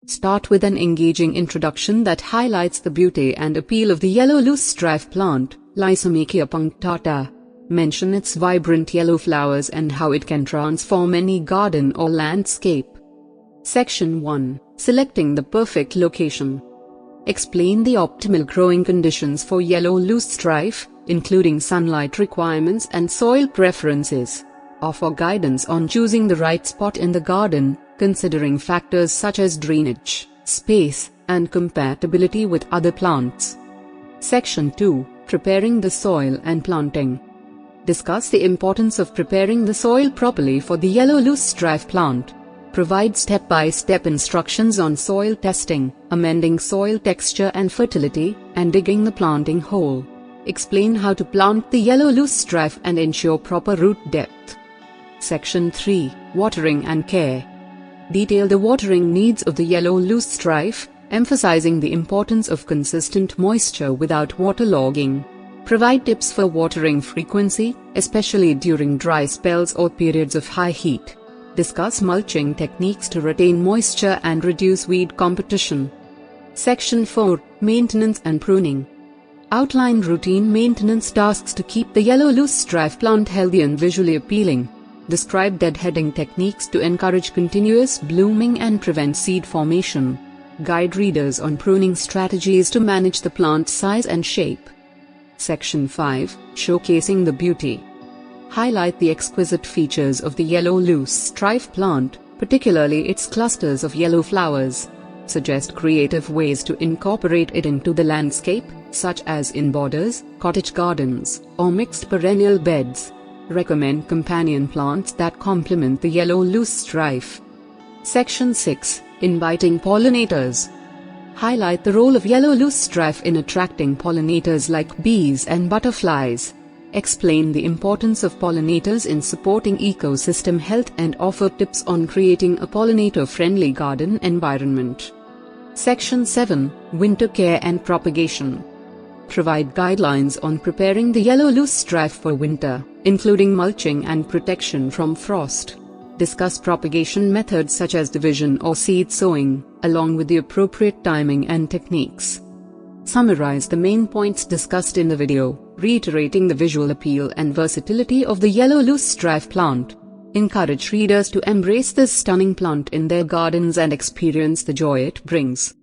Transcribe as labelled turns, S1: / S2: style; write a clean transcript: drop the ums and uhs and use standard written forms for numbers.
S1: Start with an engaging introduction that highlights the beauty and appeal of the yellow loosestrife plant, Lysimachia punctata. Mention its vibrant yellow flowers and how it can transform any garden or landscape. Section 1. Selecting the perfect location. Explain the optimal growing conditions for yellow loosestrife, including sunlight requirements and soil preferences. Offer guidance on choosing the right spot in the garden, considering factors such as drainage, space, and compatibility with other plants. Section 2. Preparing the soil and planting. Discuss the importance of preparing the soil properly for the yellow loosestrife plant. Provide step-by-step instructions on soil testing, amending soil texture and fertility, and digging the planting hole. Explain how to plant the yellow loosestrife and ensure proper root depth. Section 3. Watering and care. Detail the watering needs of the yellow loosestrife, emphasizing the importance of consistent moisture without waterlogging. Provide tips for watering frequency, especially during dry spells or periods of high heat. Discuss mulching techniques to retain moisture and reduce weed competition. Section 4. Maintenance and pruning. Outline routine maintenance tasks to keep the yellow loosestrife plant healthy and visually appealing. Describe deadheading techniques to encourage continuous blooming and prevent seed formation. Guide readers on pruning strategies to manage the plant size and shape. Section 5. Showcasing the beauty. Highlight the exquisite features of the yellow loosestrife plant, particularly its clusters of yellow flowers. Suggest creative ways to incorporate it into the landscape, such as in borders, cottage gardens, or mixed perennial beds. Recommend companion plants that complement the yellow loosestrife. Section 6. Inviting pollinators. Highlight the role of yellow loosestrife in attracting pollinators like bees and butterflies. Explain the importance of pollinators in supporting ecosystem health and offer tips on creating a pollinator-friendly garden environment. Section 7. Winter care and propagation. Provide guidelines on preparing the yellow loosestrife for winter, including mulching and protection from frost. Discuss propagation methods such as division or seed sowing, along with the appropriate timing and techniques. Summarize the main points discussed in the video, reiterating the visual appeal and versatility of the yellow loosestrife plant. Encourage readers to embrace this stunning plant in their gardens and experience the joy it brings.